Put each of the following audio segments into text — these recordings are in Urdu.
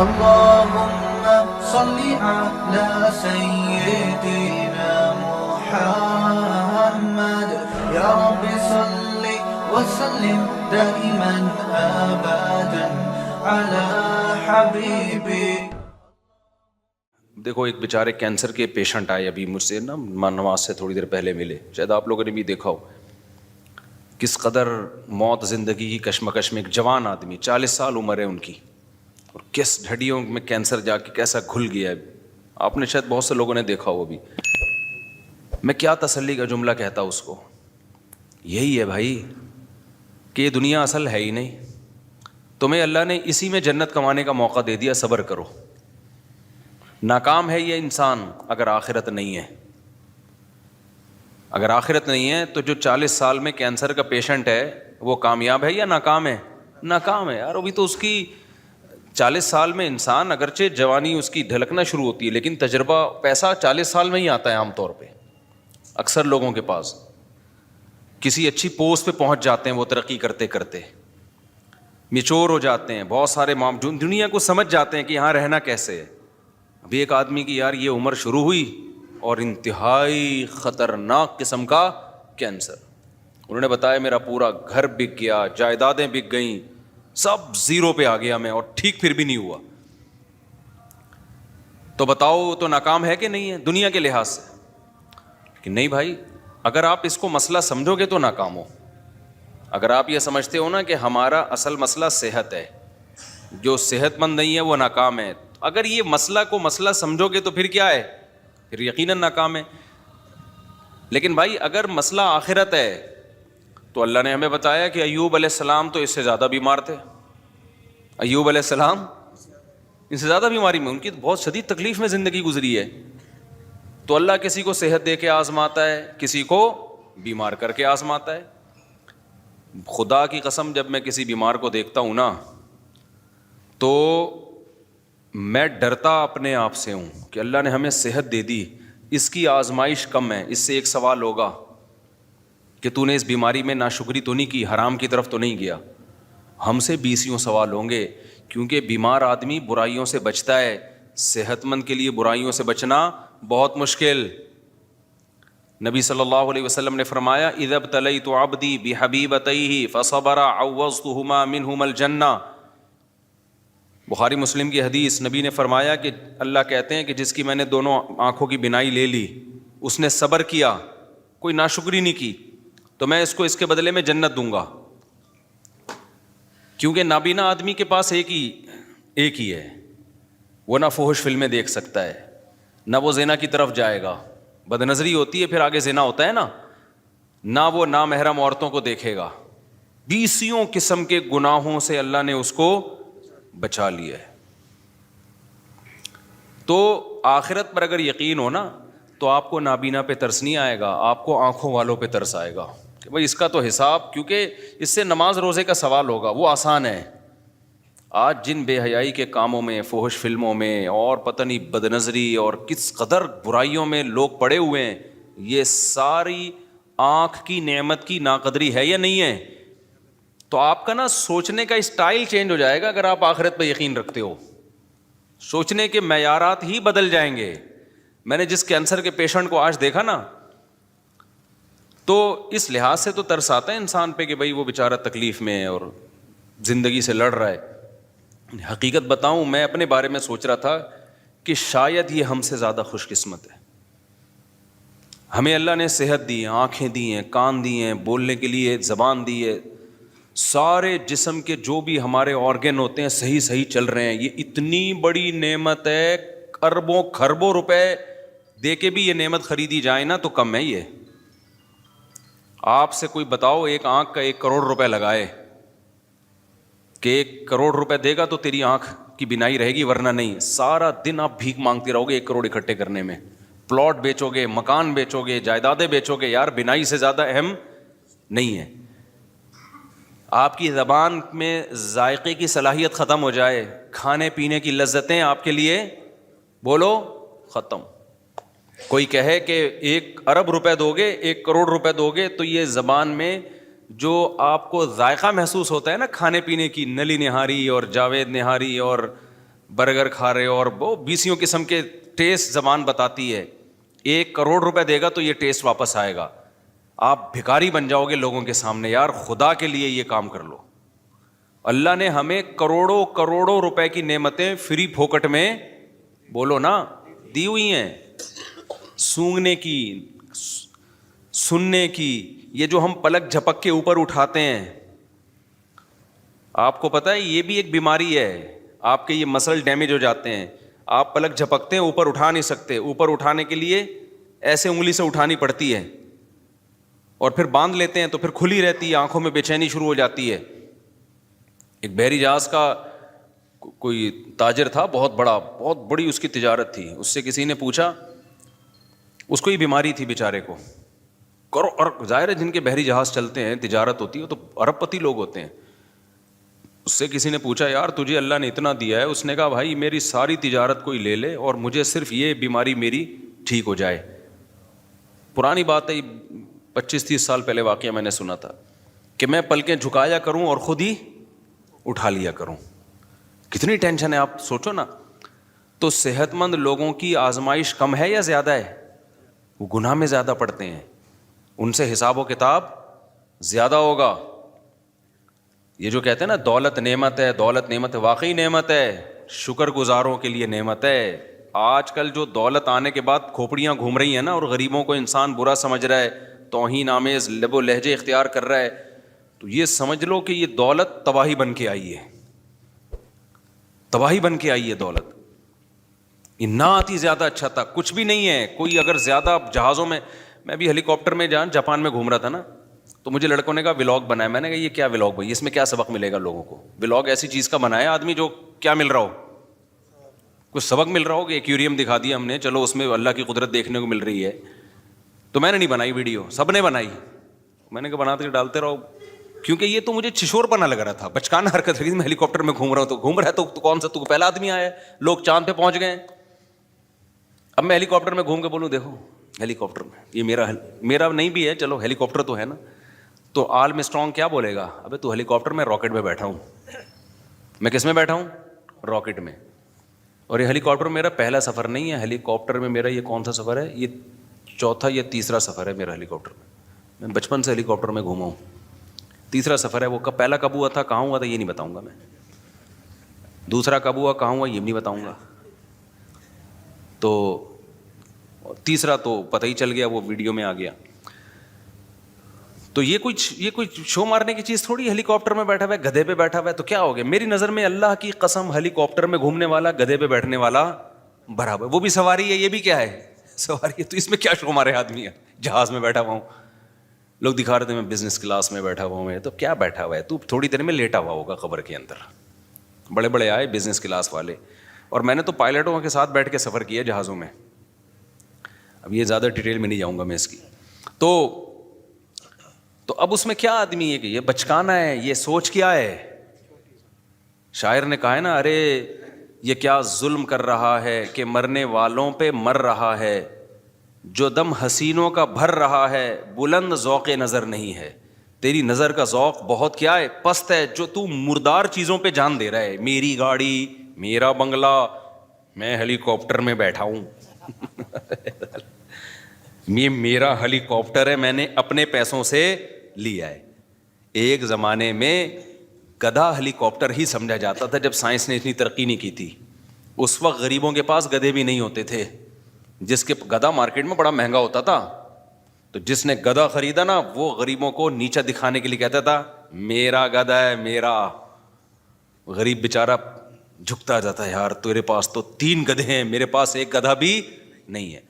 اللهم صل على سيدنا محمد يا رب صل وسلم دائما ابدا على حبيبي. دیکھو ایک بیچارے کینسر کے پیشنٹ آئے ابھی مجھ سے نا نماز سے تھوڑی دیر پہلے ملے, شاید آپ لوگوں نے بھی دیکھا ہو کس قدر موت زندگی کی کشمکش میں. ایک جوان آدمی 40 سال عمر ہے ان کی, اور کس ڈھڑیوں میں کینسر جا کے کیسا گھل گیا ہے. آپ نے شاید بہت سے لوگوں نے دیکھا ہو. بھی میں کیا تسلی کا جملہ کہتا اس کو, یہی ہے بھائی کہ یہ دنیا اصل ہے ہی نہیں, تمہیں اللہ نے اسی میں جنت کمانے کا موقع دے دیا, صبر کرو. ناکام ہے یہ انسان اگر آخرت نہیں ہے. اگر آخرت نہیں ہے تو جو 40 سال میں کینسر کا پیشنٹ ہے وہ کامیاب ہے یا ناکام ہے؟ ناکام ہے یار. ابھی تو اس کی 40 سال میں انسان اگرچہ جوانی اس کی ڈھلکنا شروع ہوتی ہے, لیکن تجربہ پیسہ 40 سال میں ہی آتا ہے عام طور پہ. اکثر لوگوں کے پاس کسی اچھی پوسٹ پہ پہنچ جاتے ہیں وہ ترقی کرتے کرتے, میچور ہو جاتے ہیں, بہت سارے دنیا کو سمجھ جاتے ہیں کہ یہاں رہنا کیسے ہے. ابھی ایک آدمی کی یار یہ عمر شروع ہوئی اور انتہائی خطرناک قسم کا کینسر. انہوں نے بتایا میرا پورا گھر بک گیا, جائیدادیں بک گئیں, سب زیرو پہ آ گیا میں, اور ٹھیک پھر بھی نہیں ہوا. تو بتاؤ تو ناکام ہے کہ نہیں ہے دنیا کے لحاظ سے؟ کہ نہیں بھائی, اگر آپ اس کو مسئلہ سمجھو گے تو ناکام ہو. اگر آپ یہ سمجھتے ہو نا کہ ہمارا اصل مسئلہ صحت ہے, جو صحت مند نہیں ہے وہ ناکام ہے, اگر یہ مسئلہ کو مسئلہ سمجھو گے تو پھر کیا ہے, پھر یقیناً ناکام ہے. لیکن بھائی اگر مسئلہ آخرت ہے تو اللہ نے ہمیں بتایا کہ ایوب علیہ السلام تو اس سے زیادہ بیمار تھے. ایوب علیہ السلام ان سے زیادہ بیماری میں, ان کی بہت شدید تکلیف میں زندگی گزری ہے. تو اللہ کسی کو صحت دے کے آزماتا ہے, کسی کو بیمار کر کے آزماتا ہے. خدا کی قسم جب میں کسی بیمار کو دیکھتا ہوں نا تو میں ڈرتا اپنے آپ سے ہوں کہ اللہ نے ہمیں صحت دے دی, اس کی آزمائش کم ہے. اس سے ایک سوال ہوگا کہ تو نے اس بیماری میں ناشکری تو نہیں کی, حرام کی طرف تو نہیں گیا. ہم سے 20 سوال ہوں گے, کیونکہ بیمار آدمی برائیوں سے بچتا ہے, صحت مند کے لیے برائیوں سے بچنا بہت مشکل. نبی صلی اللہ علیہ وسلم نے فرمایا اذا ابتلیت عبدی بحبیبتیہ فصبر عوضتہما منہما الجنہ. بخاری مسلم کی حدیث, نبی نے فرمایا کہ اللہ کہتے ہیں کہ جس کی میں نے دونوں آنکھوں کی بینائی لے لی, اس نے صبر کیا, کوئی ناشکری نہیں کی, تو میں اس کو اس کے بدلے میں جنت دوں گا. کیونکہ نابینا آدمی کے پاس ایک ہی ہے, وہ نہ فحش فلمیں دیکھ سکتا ہے, نہ وہ زنا کی طرف جائے گا, بد نظری ہوتی ہے پھر آگے زنا ہوتا ہے نا, نہ وہ نامحرم عورتوں کو دیکھے گا. 20 قسم کے گناہوں سے اللہ نے اس کو بچا لیا ہے. تو آخرت پر اگر یقین ہو نا تو آپ کو نابینا پہ ترس نہیں آئے گا, آپ کو آنکھوں والوں پہ ترس آئے گا کہ بھائی اس کا تو حساب, کیونکہ اس سے نماز روزے کا سوال ہوگا, وہ آسان ہے. آج جن بے حیائی کے کاموں میں, فحش فلموں میں, اور پتہ نہیں بد نظری اور کس قدر برائیوں میں لوگ پڑے ہوئے ہیں, یہ ساری آنکھ کی نعمت کی ناقدری ہے یا نہیں ہے؟ تو آپ کا نا سوچنے کا اسٹائل چینج ہو جائے گا اگر آپ آخرت پہ یقین رکھتے ہو. سوچنے کے معیارات ہی بدل جائیں گے. میں نے جس کینسر کے پیشنٹ کو آج دیکھا نا تو اس لحاظ سے تو ترس آتا ہے انسان پہ کہ بھائی وہ بیچارہ تکلیف میں ہے اور زندگی سے لڑ رہا ہے. حقیقت بتاؤں, میں اپنے بارے میں سوچ رہا تھا کہ شاید یہ ہم سے زیادہ خوش قسمت ہے. ہمیں اللہ نے صحت دی, آنکھیں دی ہیں, کان دی ہیں, بولنے کے لیے زبان دی ہے, سارے جسم کے جو بھی ہمارے آرگن ہوتے ہیں صحیح چل رہے ہیں. یہ اتنی بڑی نعمت ہے, اربوں خربوں روپے دے کے بھی یہ نعمت خریدی جائے نا تو کم ہے. یہ آپ سے کوئی بتاؤ ایک آنکھ کا 1 کروڑ روپے لگائے کہ 1 کروڑ روپے دے گا تو تیری آنکھ کی بینائی رہے گی, ورنہ نہیں. سارا دن آپ بھیک مانگتے رہو گے 1 کروڑ اکٹھے کرنے میں. پلاٹ بیچو گے, مکان بیچو گے, جائیدادیں بیچو گے, یار بینائی سے زیادہ اہم نہیں ہے. آپ کی زبان میں ذائقے کی صلاحیت ختم ہو جائے, کھانے پینے کی لذتیں آپ کے لیے بولو ختم. کوئی کہے کہ 1 ارب روپے دو گے, 1 کروڑ روپے دو گے, تو یہ زبان میں جو آپ کو ذائقہ محسوس ہوتا ہے نا کھانے پینے کی, نلی نہاری اور جاوید نہاری اور برگر کھا رہے ہو اور وہ بیسیوں قسم کے ٹیسٹ زبان بتاتی ہے. 1 کروڑ روپے دے گا تو یہ ٹیسٹ واپس آئے گا. آپ بھکاری بن جاؤ گے لوگوں کے سامنے. یار خدا کے لیے یہ کام کر لو. اللہ نے ہمیں کروڑوں کروڑوں روپے کی نعمتیں فری پھوکٹ میں بولو نا دی ہوئی ہیں. سونگنے کی, سننے کی, یہ جو ہم پلک جھپک کے اوپر اٹھاتے ہیں, آپ کو پتہ ہے یہ بھی ایک بیماری ہے. آپ کے یہ مسل ڈیمیج ہو جاتے ہیں. آپ پلک جھپکتے ہیں, اوپر اٹھا نہیں سکتے. اوپر اٹھانے کے لیے ایسے انگلی سے اٹھانی پڑتی ہے اور پھر باندھ لیتے ہیں تو پھر کھلی رہتی ہے, آنکھوں میں بے چینی شروع ہو جاتی ہے. ایک بحری جہاز کا کوئی تاجر تھا, بہت بڑا, بہت بڑی اس کی تجارت تھی. اس سے کسی نے پوچھا, اس کو یہ بیماری تھی بیچارے کو, اور ظاہر ہے جن کے بحری جہاز چلتے ہیں, تجارت ہوتی ہے, تو ارب پتی لوگ ہوتے ہیں. اس سے کسی نے پوچھا, یار تجھے اللہ نے اتنا دیا ہے. اس نے کہا, بھائی میری ساری تجارت کوئی لے لے اور مجھے صرف یہ بیماری میری ٹھیک ہو جائے. پرانی بات ہے, 25-30 سال پہلے واقعہ میں نے سنا تھا کہ میں پلکیں جھکایا کروں اور خود ہی اٹھا لیا کروں. کتنی ٹینشن ہے آپ سوچو نا. تو صحت مند لوگوں کی آزمائش کم ہے یا زیادہ ہے؟ وہ گناہ میں زیادہ پڑتے ہیں, ان سے حساب و کتاب زیادہ ہوگا. یہ جو کہتے ہیں نا دولت نعمت ہے, دولت نعمت ہے, واقعی نعمت ہے, شکر گزاروں کے لیے نعمت ہے. آج کل جو دولت آنے کے بعد کھوپڑیاں گھوم رہی ہیں نا, اور غریبوں کو انسان برا سمجھ رہا ہے, توہین آمیز لب و لہجے اختیار کر رہا ہے, تو یہ سمجھ لو کہ یہ دولت تباہی بن کے آئی ہے. تباہی بن کے آئی ہے دولت. یہ نہ آتی زیادہ اچھا تھا, کچھ بھی نہیں ہے. کوئی اگر زیادہ جہازوں میں بھی ہیلی کاپٹر میں جاپان میں گھوم رہا تھا نا, تو مجھے لڑکوں نے کہا ولاگ بنایا. میں نے کہا یہ کیا ولاگ بھائی, اس میں کیا سبق ملے گا لوگوں کو؟ ولاگ ایسی چیز کا بنایا آدمی جو کیا مل رہا ہو, کچھ سبق مل رہا ہو. کہ ایکویریم دکھا دیا ہم نے, چلو اس میں اللہ کی قدرت دیکھنے کو مل رہی ہے. تو میں نے نہیں بنائی ویڈیو, سب نے بنائی. میں نے کہا بناتے ڈالتے رہو, کیونکہ یہ تو مجھے چھشور پنا لگ رہا تھا, بچکانہ حرکت لگی. میں ہیلی کاپٹر میں گھوم رہا ہوں, تو گھوم رہا ہے تو کون سا, تو پہلا آدمی آیا ہے, لوگ چاند پہ پہنچ گئے. اب میں ہیلی کاپٹر میں گھوم کے بولوں دیکھو ہیلی کاپٹر میں, یہ میرا نہیں بھی ہے, چلو ہیلی کاپٹر تو ہے نا. تو آرم اسٹرانگ کیا بولے گا, ابے تو ہیلی کاپٹر میں راکٹ میں بیٹھا ہوں. میں کس میں بیٹھا ہوں؟ راکٹ میں. اور یہ ہیلی کاپٹر میرا پہلا سفر نہیں ہے. ہیلی کاپٹر میں میرا یہ کون سا سفر ہے, یہ 4تھا یا تیسرا سفر ہے میرا ہیلی کاپٹر میں. میں بچپن سے ہیلی کاپٹر میں گھوما ہوں. تیسرا سفر ہے. وہ پہلا کب ہوا تھا, کہاں ہوا تھا, یہ نہیں بتاؤں گا میں. دوسرا کب ہوا, کہاں ہوا, یہ بھی نہیں بتاؤں گا. تو تیسرا تو پتہ ہی چل گیا, وہ ویڈیو میں آ گیا. تو یہ کوئی شو مارنے کی چیز تھوڑی. ہیلی کاپٹر میں بیٹھا ہوا ہے, گدھے پہ بیٹھا ہوا ہے, تو کیا ہو گیا؟ میری نظر میں اللہ کی قسم ہیلی کاپٹر میں گھومنے والا گدھے پہ بیٹھنے والا برابر. وہ بھی سواری ہے, یہ بھی کیا ہے, سواری ہے. تو اس میں کیا شو مارے آدمی ہے, جہاز میں بیٹھا ہوا ہوں. لوگ دکھا رہے تھے میں بزنس کلاس میں بیٹھا ہوا ہوں. تو کیا بیٹھا ہوا ہے تو, تھوڑی دیر میں لیٹا ہوا ہوگا قبر کے اندر. بڑے بڑے آئے بزنس کلاس والے, اور میں نے تو پائلٹوں کے ساتھ بیٹھ کے سفر کیا جہازوں میں. اب یہ زیادہ ڈیٹیل میں نہیں جاؤں گا میں اس کی. تو اب اس میں کیا آدمی ہے کہ یہ بچکانا ہے, یہ سوچ کیا ہے. شاعر نے کہا ہے نا, ارے یہ کیا ظلم کر رہا ہے کہ مرنے والوں پہ مر رہا ہے, جو دم حسینوں کا بھر رہا ہے, بلند ذوق نظر نہیں ہے. تیری نظر کا ذوق بہت کیا ہے, پست ہے, جو تو مردار چیزوں پہ جان دے رہا ہے. میری گاڑی, میرا بنگلہ, میں ہیلی کاپٹر میں بیٹھا ہوں. یہ میرا ہیلی کاپٹر ہے, میں نے اپنے پیسوں سے لیا ہے. ایک زمانے میں گدھا ہیلی کاپٹر ہی سمجھا جاتا تھا, جب سائنس نے اتنی ترقی نہیں کی تھی. اس وقت غریبوں کے پاس گدھے بھی نہیں ہوتے تھے. جس کے گدھا مارکیٹ میں بڑا مہنگا ہوتا تھا, تو جس نے گدھا خریدا نا, وہ غریبوں کو نیچا دکھانے کے لیے کہتا تھا میرا گدھا ہے میرا. غریب بیچارہ جھکتا جاتا ہے, یار تیرے پاس تو 3 گدھے ہیں, میرے پاس ایک گدھا بھی نہیں ہے.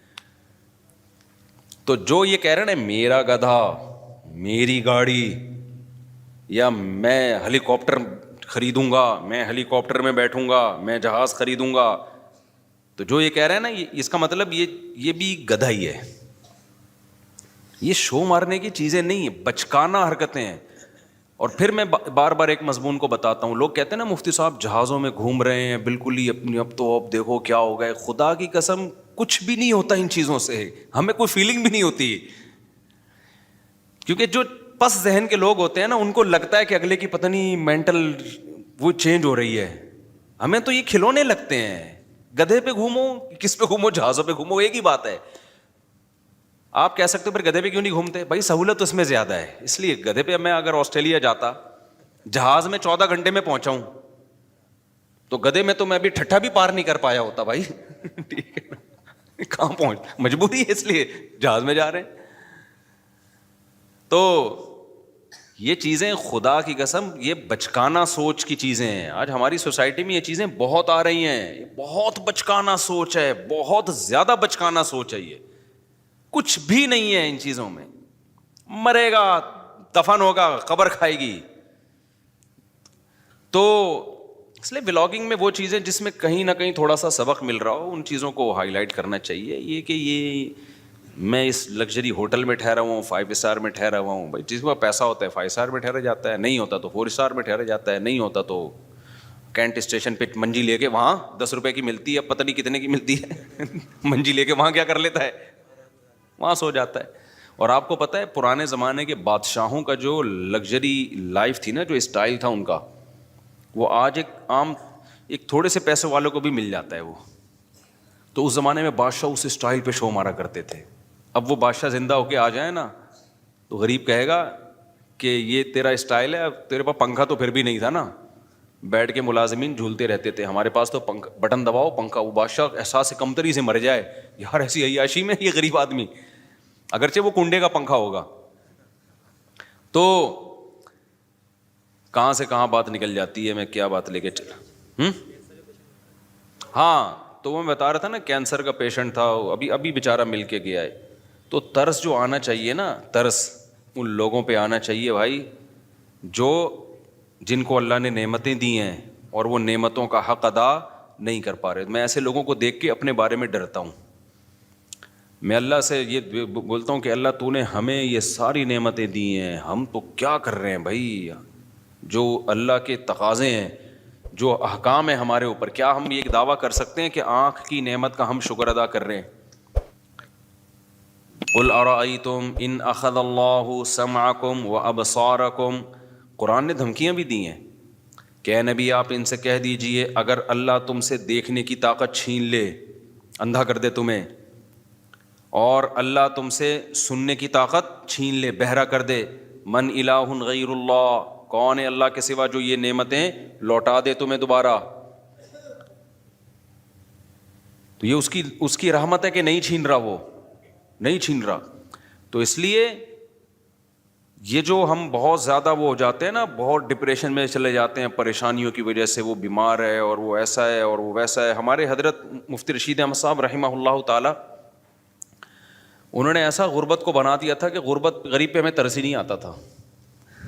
تو جو یہ کہہ رہے ہیں نا میرا گدھا, میری گاڑی, یا میں ہیلی کاپٹر خریدوں گا, میں ہیلی کاپٹر میں بیٹھوں گا, میں جہاز خریدوں گا, تو جو یہ کہہ رہے ہیں نا, اس کا مطلب یہ بھی گدھا ہی ہے. یہ شو مارنے کی چیزیں نہیں ہیں, بچکانہ حرکتیں ہیں. اور پھر میں بار بار ایک مضمون کو بتاتا ہوں. لوگ کہتے ہیں نا مفتی صاحب جہازوں میں گھوم رہے ہیں بالکل ہی اپنی, اب دیکھو کیا ہو گئے. خدا کی قسم کچھ بھی نہیں ہوتا ان چیزوں سے, ہمیں کوئی فیلنگ بھی نہیں ہوتی. کیونکہ جو پس ذہن کے لوگ ہوتے ہیں نا, ان کو لگتا ہے کہ اگلے کی پتہ نہیں مینٹل وہ چینج ہو رہی ہے. ہمیں تو یہ کھلونے لگتے ہیں. گدھے پہ گھومو, کس پہ گھومو, جہازوں پہ گھومو, ایک ہی بات ہے. آپ کہہ سکتے ہو پھر گدھے پہ کیوں نہیں گھومتے؟ بھائی سہولت اس میں زیادہ ہے, اس لیے. گدھے پہ میں اگر آسٹریلیا جاتا, جہاز میں 14 گھنٹے میں پہنچا ہوں, تو گدھے میں تو میں ابھی ٹھٹھا بھی پار نہیں کر پایا ہوتا بھائی. ٹھیک ہے, کہاں پہنچ, مجبوری ہے, اس لیے جہاز میں جا رہے ہیں. تو یہ چیزیں خدا کی قسم یہ بچکانا سوچ کی چیزیں ہیں. آج ہماری سوسائٹی میں یہ چیزیں بہت آ رہی ہیں. بہت بچکانا سوچ ہے, بہت زیادہ بچکانا سوچ ہے. یہ کچھ بھی نہیں ہے ان چیزوں میں. مرے گا, دفن ہوگا, قبر کھائے گی. تو اس لیے ولاگنگ میں وہ چیزیں جس میں کہیں نہ کہیں تھوڑا سا سبق مل رہا ہو, ان چیزوں کو ہائی لائٹ کرنا چاہیے. یہ کہ یہ میں اس لگژری ہوٹل میں ٹھہرا ہوا ہوں, 5 اسٹار میں ٹھہرا ہوا ہوں. بھائی جس کو پیسہ ہوتا ہے 5 اسٹار میں ٹھہرا جاتا ہے, نہیں ہوتا تو 4 اسٹار میں ٹھہرا جاتا ہے, نہیں ہوتا تو کینٹ اسٹیشن پہ منجی لے کے, وہاں 10 روپے کی ملتی ہے, پتہ نہیں کتنے کی ملتی ہے, منجی لے کے وہاں کیا کر لیتا ہے, وہاں سو جاتا ہے. اور آپ کو پتہ ہے پرانے زمانے کے بادشاہوں کا جو لگژری لائف تھی نا, جو اسٹائل تھا ان کا, وہ آج ایک تھوڑے سے پیسے والوں کو بھی مل جاتا ہے وہ. تو اس زمانے میں بادشاہ اس اسٹائل پہ شو مارا کرتے تھے. اب وہ بادشاہ زندہ ہو کے آ جائے نا, تو غریب کہے گا کہ یہ تیرا اسٹائل ہے, اب تیرے پاس پنکھا تو پھر بھی نہیں تھا نا, بیٹھ کے ملازمین جھولتے رہتے تھے, ہمارے پاس تو بٹن دباؤ پنکھا. وہ بادشاہ احساس کمتری سے مر جائے, یار ایسی عیاشی میں یہ غریب آدمی, اگرچہ وہ کنڈے کا پنکھا ہوگا. تو کہاں سے کہاں بات نکل جاتی ہے, میں کیا بات لے کے چلا. ہاں, تو وہ میں بتا رہا تھا نا, کینسر کا پیشنٹ تھا, ابھی بیچارہ مل کے گیا ہے. تو طرز جو آنا چاہیے نا, طرز ان لوگوں پہ آنا چاہیے بھائی جو جن کو اللہ نے نعمتیں دی ہیں اور وہ نعمتوں کا حق ادا نہیں کر پا رہے. میں ایسے لوگوں کو دیکھ کے اپنے بارے میں ڈرتا ہوں. میں اللہ سے یہ بولتا ہوں کہ اللہ تو نے ہمیں یہ ساری نعمتیں دی ہیں, ہم تو کیا کر رہے ہیں بھائی. جو اللہ کے تقاضے ہیں, جو احکام ہیں ہمارے اوپر, کیا ہم یہ دعویٰ کر سکتے ہیں کہ آنکھ کی نعمت کا ہم شکر ادا کر رہے ہیں؟ قل ارأیتم ان اخذ اللہ سمعکم وابصارکم. قرآن نے دھمکیاں بھی دی ہیں کہ اے نبی آپ ان سے کہہ دیجئے اگر اللہ تم سے دیکھنے کی طاقت چھین لے, اندھا کر دے تمہیں, اور اللہ تم سے سننے کی طاقت چھین لے, بہرا کر دے, من الہ غیر اللہ, کون ہے اللہ کے سوا جو یہ نعمتیں لوٹا دے تمہیں دوبارہ. تو یہ اس کی رحمت ہے کہ نہیں چھین رہا, وہ نہیں چھین رہا. تو اس لیے یہ جو ہم بہت زیادہ وہ ہو جاتے ہیں نا, بہت ڈپریشن میں چلے جاتے ہیں پریشانیوں کی وجہ سے, وہ بیمار ہے اور وہ ایسا ہے اور وہ ویسا ہے. ہمارے حضرت مفتی رشید احمد صاحب رحمہ اللہ تعالی, انہوں نے ایسا غربت کو بنا دیا تھا کہ غربت, غریب پہ ہمیں ترس ہی نہیں آتا تھا.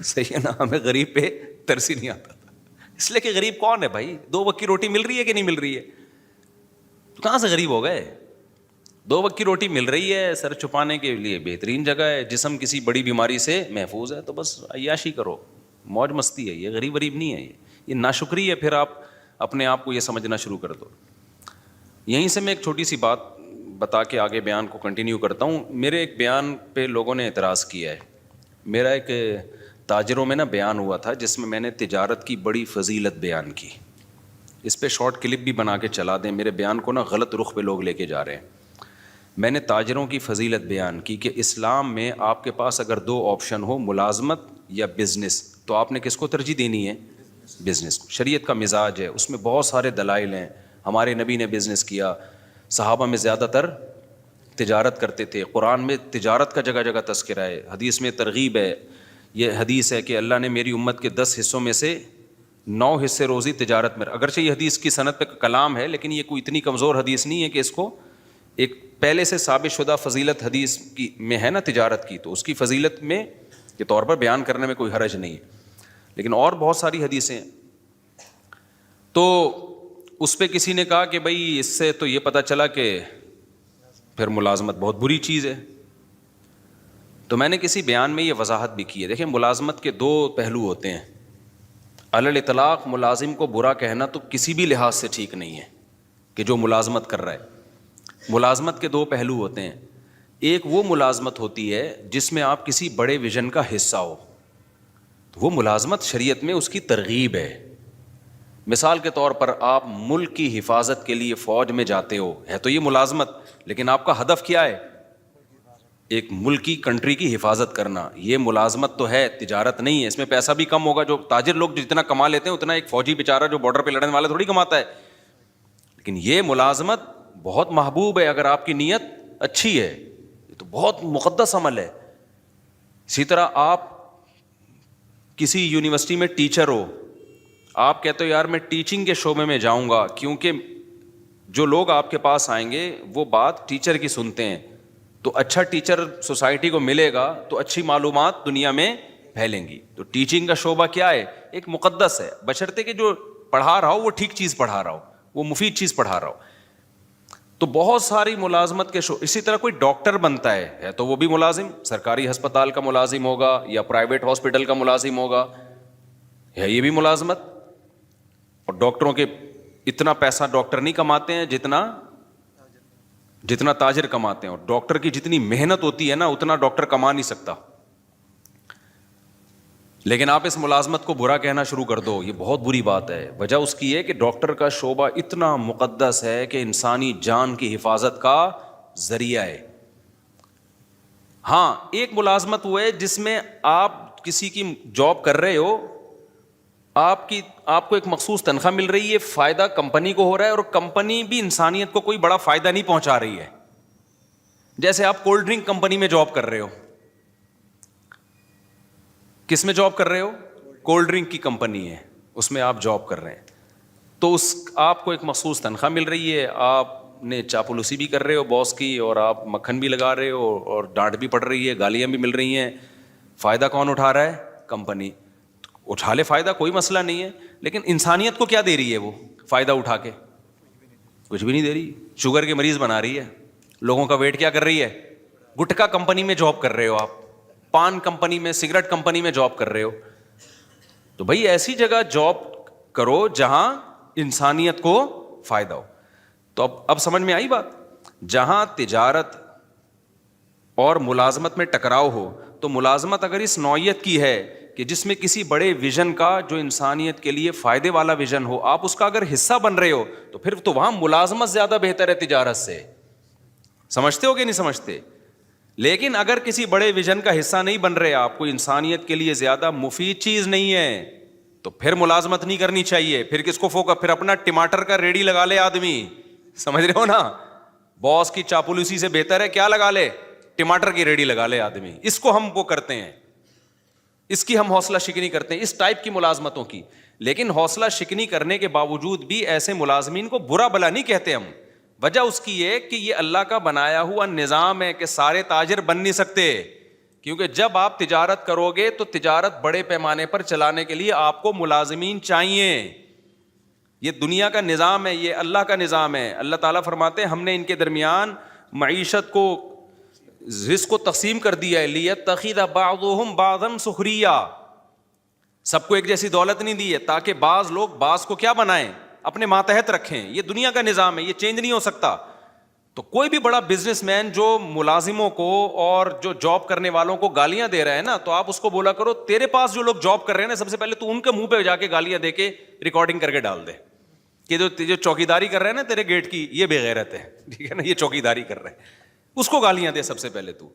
صحیح ہے نا, ہمیں غریب پہ ترس ہی نہیں آتا تھا. اس لیے کہ غریب کون ہے بھائی, 2 وقت کی روٹی مل رہی ہے کہ نہیں مل رہی ہے, تو کہاں سے غریب ہو گئے. 2 وقت کی روٹی مل رہی ہے, سر چھپانے کے لیے بہترین جگہ ہے, جسم کسی بڑی بیماری سے محفوظ ہے, تو بس عیاشی کرو, موج مستی ہے. یہ غریب نہیں ہے, یہ ناشکری ہے. پھر آپ اپنے آپ کو یہ سمجھنا شروع کر دو. یہیں سے میں ایک چھوٹی سی بات بتا کے آگے بیان کو کنٹینیو کرتا ہوں. میرے ایک بیان پہ لوگوں نے اعتراض کیا ہے. میرا ایک تاجروں میں نا بیان ہوا تھا جس میں نے تجارت کی بڑی فضیلت بیان کی. اس پہ شارٹ کلپ بھی بنا کے چلا دیں, میرے بیان کو نا غلط رخ پہ لوگ لے کے جا رہے ہیں. میں نے تاجروں کی فضیلت بیان کی کہ اسلام میں آپ کے پاس اگر 2 آپشن ہو, ملازمت یا بزنس, تو آپ نے کس کو ترجیح دینی ہے؟ بزنس کو. شریعت کا مزاج ہے, اس میں بہت سارے دلائل ہیں. ہمارے نبی نے بزنس کیا, صحابہ میں زیادہ تر تجارت کرتے تھے. قرآن میں تجارت کا جگہ جگہ تذکرہ ہے, حدیث میں ترغیب ہے. یہ حدیث ہے کہ اللہ نے میری امت کے 10 حصوں میں سے 9 حصے روزی تجارت میں. اگرچہ یہ حدیث کی سند پہ کلام ہے, لیکن یہ کوئی اتنی کمزور حدیث نہیں ہے کہ اس کو ایک پہلے سے ثابت شدہ فضیلت حدیث کی میں ہے نا تجارت کی, تو اس کی فضیلت میں کے طور پر بیان کرنے میں کوئی حرج نہیں ہے. لیکن اور بہت ساری حدیثیں ہیں. تو اس پہ کسی نے کہا کہ بھائی اس سے تو یہ پتہ چلا کہ پھر ملازمت بہت بری چیز ہے. تو میں نے کسی بیان میں یہ وضاحت بھی کی ہے. دیکھیں, ملازمت کے 2 پہلو ہوتے ہیں. علی الاطلاق ملازم کو برا کہنا تو کسی بھی لحاظ سے ٹھیک نہیں ہے کہ جو ملازمت کر رہا ہے. ملازمت کے 2 پہلو ہوتے ہیں. ایک وہ ملازمت ہوتی ہے جس میں آپ کسی بڑے ویژن کا حصہ ہو, تو وہ ملازمت شریعت میں اس کی ترغیب ہے. مثال کے طور پر آپ ملک کی حفاظت کے لیے فوج میں جاتے ہو, ہے تو یہ ملازمت, لیکن آپ کا ہدف کیا ہے؟ ایک ملک کی کنٹری کی حفاظت کرنا. یہ ملازمت تو ہے, تجارت نہیں ہے. اس میں پیسہ بھی کم ہوگا, جو تاجر لوگ جتنا کما لیتے ہیں اتنا ایک فوجی بیچارہ جو بارڈر پہ لڑنے والا تھوڑی کماتا ہے. لیکن یہ ملازمت بہت محبوب ہے اگر آپ کی نیت اچھی ہے, یہ تو بہت مقدس عمل ہے. اسی طرح آپ کسی یونیورسٹی میں ٹیچر ہو, آپ کہتے ہو یار میں ٹیچنگ کے شعبے میں جاؤں گا, کیونکہ جو لوگ آپ کے پاس آئیں گے وہ بات ٹیچر کی سنتے ہیں, تو اچھا ٹیچر سوسائٹی کو ملے گا تو اچھی معلومات دنیا میں پھیلیں گی. تو ٹیچنگ کا شعبہ کیا ہے؟ ایک مقدس ہے, بشرطے کہ جو پڑھا رہا ہو وہ ٹھیک چیز پڑھا رہا ہو, وہ مفید چیز پڑھا رہا ہو. تو بہت ساری ملازمت کے اسی طرح کوئی ڈاکٹر بنتا ہے تو وہ بھی ملازم, سرکاری ہسپتال کا ملازم ہوگا یا پرائیویٹ ہاسپٹل کا ملازم ہوگا, ہے یہ بھی ملازمت. اور ڈاکٹروں کے اتنا پیسہ ڈاکٹر نہیں کماتے ہیں جتنا تاجر کماتے ہیں, اور ڈاکٹر کی جتنی محنت ہوتی ہے نا اتنا ڈاکٹر کما نہیں سکتا. لیکن آپ اس ملازمت کو برا کہنا شروع کر دو, یہ بہت بری بات ہے. وجہ اس کی ہے کہ ڈاکٹر کا شعبہ اتنا مقدس ہے کہ انسانی جان کی حفاظت کا ذریعہ ہے. ہاں ایک ملازمت وہ ہے جس میں آپ کسی کی جاب کر رہے ہو, آپ کو ایک مخصوص تنخواہ مل رہی ہے, فائدہ کمپنی کو ہو رہا ہے, اور کمپنی بھی انسانیت کو کوئی بڑا فائدہ نہیں پہنچا رہی ہے. جیسے آپ کولڈ ڈرنک کمپنی میں جاب کر رہے ہو, کس میں جاب کر رہے ہو؟ کولڈ ڈرنک کی کمپنی ہے, اس میں آپ جاب کر رہے ہیں, تو آپ کو ایک مخصوص تنخواہ مل رہی ہے, آپ نے چاپلوسی بھی کر رہے ہو باس کی, اور آپ مکھن بھی لگا رہے ہو, اور ڈانٹ بھی پڑ رہی ہے, گالیاں بھی مل رہی ہیں. فائدہ کون اٹھا رہا ہے؟ کمپنی. اٹھا لے فائدہ, کوئی مسئلہ نہیں ہے, لیکن انسانیت کو کیا دے رہی ہے وہ فائدہ اٹھا کے؟ کچھ بھی نہیں دے رہی. شوگر کے مریض بنا رہی ہے, لوگوں کا ویٹ کیا کر رہی ہے؟ گٹکا کمپنی میں جاب کر رہے ہو آپ, پان کمپنی میں, سگریٹ کمپنی میں جاب کر رہے ہو. تو بھائی ایسی جگہ جاب کرو جہاں انسانیت کو فائدہ ہو. تو اب سمجھ میں آئی بات؟ جہاں تجارت اور ملازمت میں ٹکراؤ ہو, تو ملازمت اگر اس نوعیت کی ہے کہ جس میں کسی بڑے ویژن کا جو انسانیت کے لیے فائدے والا ویژن ہو, آپ اس کا اگر حصہ بن رہے ہو, تو پھر تو وہاں ملازمت زیادہ بہتر ہے تجارت سے. سمجھتے ہو کہ نہیں سمجھتے؟ لیکن اگر کسی بڑے ویژن کا حصہ نہیں بن رہے آپ, کو انسانیت کے لیے زیادہ مفید چیز نہیں ہے, تو پھر ملازمت نہیں کرنی چاہیے. پھر کس کو فوکس؟ پھر اپنا ٹماٹر کا ریڑھی لگا لے آدمی, سمجھ رہے ہو نا؟ باس کی چاپلوسی سے بہتر ہے کیا لگا لے؟ ٹماٹر کی ریڑھی لگا لے آدمی. اس کو ہم وہ کرتے ہیں, اس کی ہم حوصلہ شکنی کرتے ہیں, اس ٹائپ کی ملازمتوں کی. لیکن حوصلہ شکنی کرنے کے باوجود بھی ایسے ملازمین کو برا بلا نہیں کہتے ہم. وجہ اس کی یہ کہ یہ اللہ کا بنایا ہوا نظام ہے کہ سارے تاجر بن نہیں سکتے, کیونکہ جب آپ تجارت کرو گے تو تجارت بڑے پیمانے پر چلانے کے لیے آپ کو ملازمین چاہیے. یہ دنیا کا نظام ہے, یہ اللہ کا نظام ہے. اللہ تعالیٰ فرماتے ہیں ہم نے ان کے درمیان معیشت کو, رزق کو تقسیم کر دیا ہے, لیتخذ بعضهم بعضا سخریا, سب کو ایک جیسی دولت نہیں دی ہے تاکہ بعض لوگ بعض کو کیا بنائیں, اپنے ماتحت رکھیں. یہ دنیا کا نظام ہے, یہ چینج نہیں ہو سکتا. تو کوئی بھی بڑا بزنس مین جو ملازموں کو اور جو جاب کرنے والوں کو گالیاں دے رہا ہے نا, تو آپ اس کو بولا کرو تیرے پاس جو لوگ جاب کر رہے ہیں نا, سب سے پہلے تو ان کے منہ پہ جا کے گالیاں دے کے ریکارڈنگ کر کے ڈال دے کہ جو چوکیداری کر رہے ہیں نا تیرے گیٹ کی, یہ بے غیرت ہے, ٹھیک ہے نا, یہ چوکیداری کر رہے ہیں, اس کو گالیاں دے سب سے پہلے. تو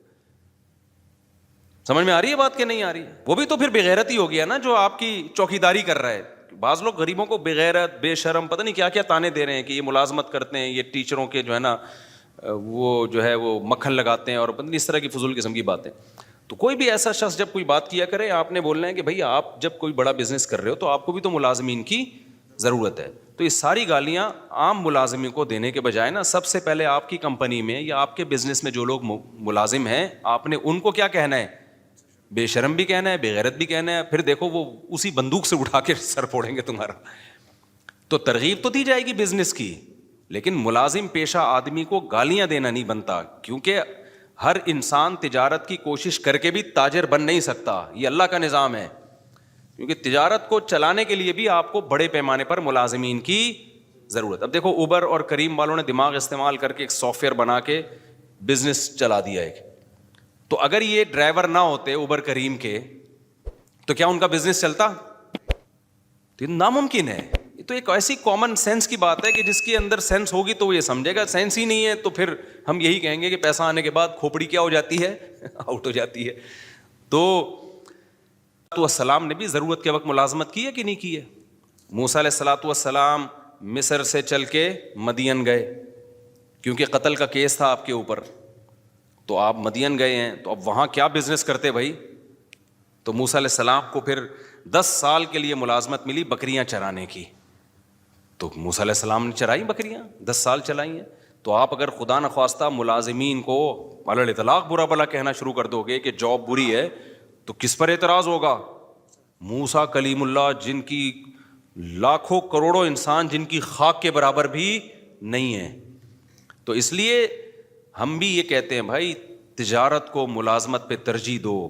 سمجھ میں آ رہی ہے بات کہ نہیں آ رہی ہے؟ وہ بھی تو پھر بے غیرت ہی ہو گیا نا جو آپ کی چوکیداری کر رہا ہے. بعض لوگ غریبوں کو بے غیرت, بے شرم, پتہ نہیں کیا کیا تانے دے رہے ہیں کہ یہ ملازمت کرتے ہیں, یہ ٹیچروں کے جو ہے نا وہ جو ہے وہ مکھن لگاتے ہیں, اور پتہ نہیں اس طرح کی فضول قسم کی باتیں. تو کوئی بھی ایسا شخص جب کوئی بات کیا کرے, آپ نے بولنا ہے کہ بھائی آپ جب کوئی بڑا بزنس کر رہے ہو تو آپ کو بھی تو ملازمین کی ضرورت ہے. تو یہ ساری گالیاں عام ملازمین کو دینے کے بجائے نا, سب سے پہلے آپ کی کمپنی میں یا آپ کے بزنس میں جو لوگ ملازم ہیں, آپ نے ان کو کیا کہنا ہے؟ بے شرم بھی کہنا ہے, بے غیرت بھی کہنا ہے. پھر دیکھو وہ اسی بندوق سے اٹھا کے سر پھوڑیں گے تمہارا. تو ترغیب تو دی جائے گی بزنس کی, لیکن ملازم پیشہ آدمی کو گالیاں دینا نہیں بنتا, کیونکہ ہر انسان تجارت کی کوشش کر کے بھی تاجر بن نہیں سکتا. یہ اللہ کا نظام ہے, کیونکہ تجارت کو چلانے کے لیے بھی آپ کو بڑے پیمانے پر ملازمین کی ضرورت. اب دیکھو اوبر اور کریم والوں نے دماغ استعمال کر کے ایک سافٹ ویئر بنا کے بزنس چلا دیا ایک. تو اگر یہ ڈرائیور نہ ہوتے اوبر کریم کے, تو کیا ان کا بزنس چلتا؟ تو ناممکن ہے. یہ تو ایک ایسی کامن سینس کی بات ہے کہ جس کے اندر سینس ہوگی تو وہ یہ سمجھے گا, سینس ہی نہیں ہے تو پھر ہم یہی کہیں گے کہ پیسہ آنے کے بعد کھوپڑی کیا ہو جاتی ہے, آؤٹ ہو جاتی ہے. تو السلام نے بھی ضرورت کے وقت ملازمت کی ہے کہ نہیں کی ہے؟ موسیٰ علیہ الصلوۃ والسلام مصر سے چل کے مدین گئے کیونکہ قتل کا کیس تھا آپ کے اوپر, تو آپ مدین گئے ہیں, تو اب وہاں کیا بزنس کرتے بھائی؟ تو موسیٰ علیہ السلام کو پھر 10 سال کے لیے ملازمت ملی بکریاں چرانے کی. تو موسیٰ علیہ السلام نے چرائی بکریاں, 10 سال چلائی ہیں. تو آپ اگر خدا نخواستہ ملازمین کو علی الاطلاق برا بلا کہنا شروع کر دو گے کہ جاب بری ہے, تو کس پر اعتراض ہوگا؟ موسیٰ کلیم اللہ جن کی لاکھوں کروڑوں انسان جن کی خاک کے برابر بھی نہیں ہے. تو اس لیے ہم بھی یہ کہتے ہیں بھائی تجارت کو ملازمت پہ ترجیح دو,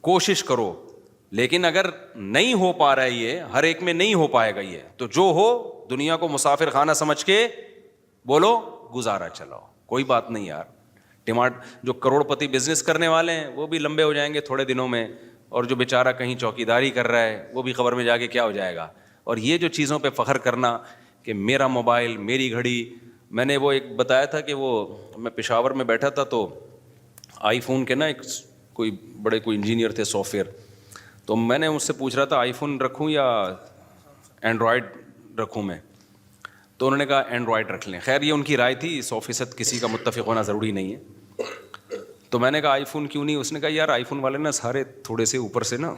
کوشش کرو, لیکن اگر نہیں ہو پا رہا ہے, یہ ہر ایک میں نہیں ہو پائے گا یہ, تو جو ہو دنیا کو مسافر خانہ سمجھ کے بولو گزارا چلاؤ, کوئی بات نہیں یار. جو کروڑ پتی بزنس کرنے والے ہیں وہ بھی لمبے ہو جائیں گے تھوڑے دنوں میں, اور جو بیچارہ کہیں چوکیداری کر رہا ہے وہ بھی خبر میں جا کے کیا ہو جائے گا. اور یہ جو چیزوں پہ فخر کرنا کہ میرا موبائل, میری گھڑی, میں نے وہ ایک بتایا تھا کہ وہ میں پشاور میں بیٹھا تھا تو آئی فون کے نا ایک کوئی انجینئر تھے سافٹ ویئر, تو میں نے اس سے پوچھ رہا تھا آئی فون رکھوں یا اینڈرائڈ رکھوں میں, تو انہوں نے کہا اینڈرائڈ رکھ لیں. خیر یہ ان کی رائے تھی, 100% کسی کا متفق ہونا ضروری نہیں ہے. تو میں نے کہا آئی فون کیوں نہیں؟ اس نے کہا یار آئی فون والے نا سارے تھوڑے سے اوپر سے نا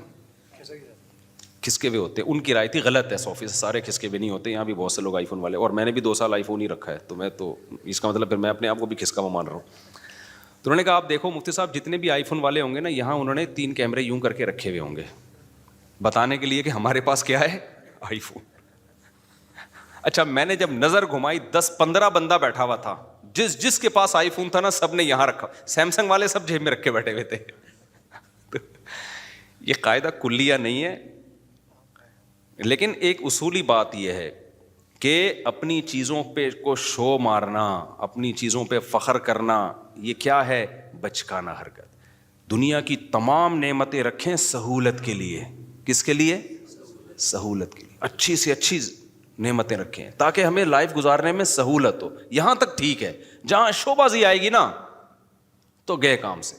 کھسکے ہوئے ہوتے ہیں. ان کی رائے تھی غلط ہے, 100% سارے کھسکے ہوئے نہیں ہوتے, یہاں بھی بہت سے لوگ آئی فون والے, اور میں نے بھی 2 سال آئی فون ہی رکھا ہے, تو میں تو اس کا مطلب پھر میں اپنے آپ کو بھی کھسکا ہوا مان رہا ہوں. تو انہوں نے کہا آپ دیکھو مفتی صاحب جتنے بھی آئی فون والے ہوں گے نا, یہاں انہوں نے 3 کیمرے یوں کر کے رکھے ہوئے ہوں گے بتانے کے لیے کہ ہمارے پاس کیا ہے, آئی فون. اچھا میں نے جب نظر گھمائی 10-15 بندہ بیٹھا ہوا تھا, جس کے پاس آئی فون تھا نا سب نے یہاں رکھا, سیمسنگ والے سب جیب میں رکھ کے بیٹھے ہوئے تھے. یہ قاعدہ کلیہ نہیں ہے, لیکن ایک اصولی بات یہ ہے کہ اپنی چیزوں پہ کو شو مارنا, اپنی چیزوں پہ فخر کرنا, یہ کیا ہے؟ بچکانہ حرکت. دنیا کی تمام نعمتیں رکھیں سہولت کے لیے. کس کے لیے؟ سہولت کے لیے. اچھی سے اچھی نعمتیں رکھیں تاکہ ہمیں لائف گزارنے میں سہولت ہو. یہاں تک ٹھیک ہے, جہاں شو بازی آئے گی نا تو گئے کام سے.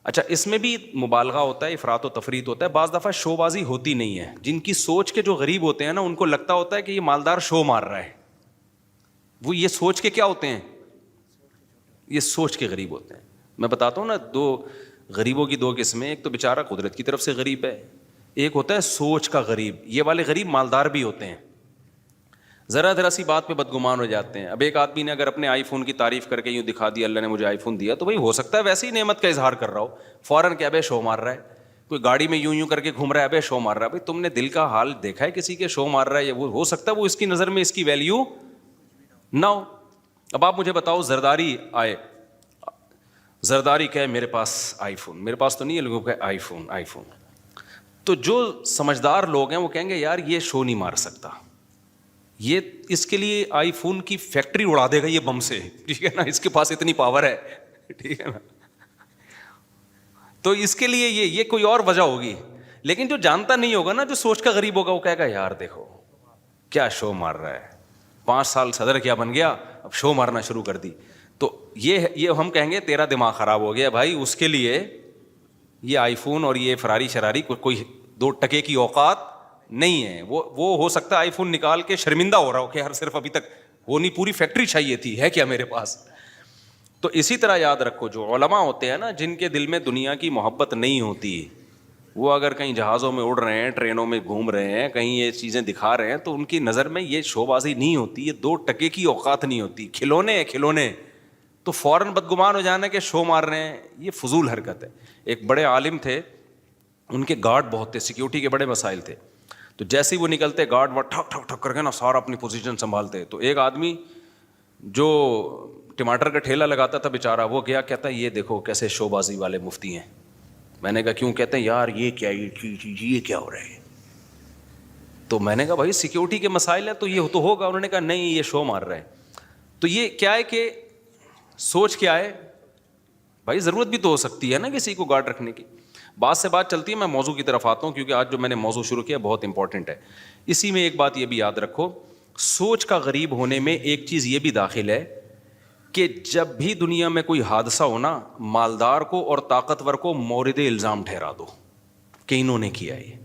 اچھا اس میں بھی مبالغہ ہوتا ہے, افراط و تفریط ہوتا ہے. بعض دفعہ شو بازی ہوتی نہیں ہے. جن کی سوچ کے جو غریب ہوتے ہیں نا ان کو لگتا ہوتا ہے کہ یہ مالدار شو مار رہا ہے. وہ یہ سوچ کے کیا ہوتے ہیں؟ یہ سوچ کے غریب ہوتے ہیں. میں بتاتا ہوں نا, 2 غریبوں کی 2 قسمیں. ایک تو بیچارہ قدرت کی طرف سے غریب ہے, ایک ہوتا ہے سوچ کا غریب. یہ والے غریب مالدار بھی ہوتے ہیں, ذرا سی بات پہ بدگمان ہو جاتے ہیں. اب ایک آدمی نے اگر اپنے آئی فون کی تعریف کر کے یوں دکھا دیا اللہ نے مجھے آئی فون دیا, تو بھائی ہو سکتا ہے ویسے ہی نعمت کا اظہار کر رہا ہو, فوراً کہ ابے شو مار رہا ہے. کوئی گاڑی میں یوں کر کے گھوم رہا ہے, ابے شو مار رہا ہے. بھائی تم نے دل کا حال دیکھا ہے کسی کے شو مار رہا ہے؟ وہ ہو سکتا ہے وہ اس کی نظر میں اس کی ویلیو نہ ہو. اب آپ مجھے بتاؤ, زرداری آئے, زرداری کہے میرے پاس آئی فون, میرے پاس تو نہیں ہے, لوگوں کا آئی فون. تو جو سمجھدار لوگ ہیں وہ کہیں گے یار یہ شو نہیں مار سکتا, یہ اس کے لیے آئی فون کی فیکٹری اڑا دے گا یہ بم سے, ٹھیک ہے نا, اس کے پاس اتنی پاور ہے, ٹھیک ہے نا. تو اس کے لیے یہ کوئی اور وجہ ہوگی. لیکن جو جانتا نہیں ہوگا نا, جو سوچ کا غریب ہوگا, وہ کہے گا یار دیکھو کیا شو مار رہا ہے, 5 سال صدر کیا بن گیا, اب شو مارنا شروع کر دی. تو یہ ہم کہیں گے تیرا دماغ خراب ہو گیا بھائی. اس کے لیے یہ آئی فون اور یہ فراری شراری کوئی 2 ٹکے کی اوقات نہیں ہے. وہ ہو سکتا ہے آئی فون نکال کے شرمندہ ہو رہا ہو کہ یار صرف ابھی تک وہ نہیں, پوری فیکٹری چاہیے تھی, ہے کیا میرے پاس. تو اسی طرح یاد رکھو جو علماء ہوتے ہیں نا, جن کے دل میں دنیا کی محبت نہیں ہوتی, وہ اگر کہیں جہازوں میں اڑ رہے ہیں, ٹرینوں میں گھوم رہے ہیں, کہیں یہ چیزیں دکھا رہے ہیں, تو ان کی نظر میں یہ شو بازی نہیں ہوتی, یہ 2 ٹکے کی اوقات نہیں ہوتی, کھلونے. تو فوراً بدگمان ہو جانا کہ شو مار رہے ہیں, یہ فضول حرکت ہے. ایک بڑے عالم تھے, ان کے گارڈ بہت تھے, سیکیورٹی کے بڑے مسائل تھے. تو جیسے ہی وہ نکلتے گارڈ وہ ٹھک ٹھک ٹھک کر کے نا سارا اپنی پوزیشن سنبھالتے. تو ایک آدمی جو ٹماٹر کا ٹھیلا لگاتا تھا بیچارہ, وہ گیا, کہتا ہے یہ دیکھو کیسے شو بازی والے مفتی ہیں. میں نے کہا کیوں؟ کہتے ہیں یار یہ کیا, یہ کیا ہو رہا ہے. تو میں نے کہا بھائی سیکیورٹی کے مسائل ہے تو یہ تو ہوگا. انہوں نے کہا نہیں یہ شو مار رہا ہے. تو یہ کیا ہے کہ سوچ کیا ہے بھائی, ضرورت بھی تو ہو سکتی ہے نا کسی کو گارڈ رکھنے کی. بات سے بات چلتی ہے, میں موضوع کی طرف آتا ہوں کیونکہ آج جو میں نے موضوع شروع کیا بہت امپورٹنٹ ہے. اسی میں ایک بات یہ بھی یاد رکھو, سوچ کا غریب ہونے میں ایک چیز یہ بھی داخل ہے کہ جب بھی دنیا میں کوئی حادثہ ہونا, مالدار کو اور طاقتور کو مورد الزام ٹھہرا دو کہ انہوں نے کیا. یہ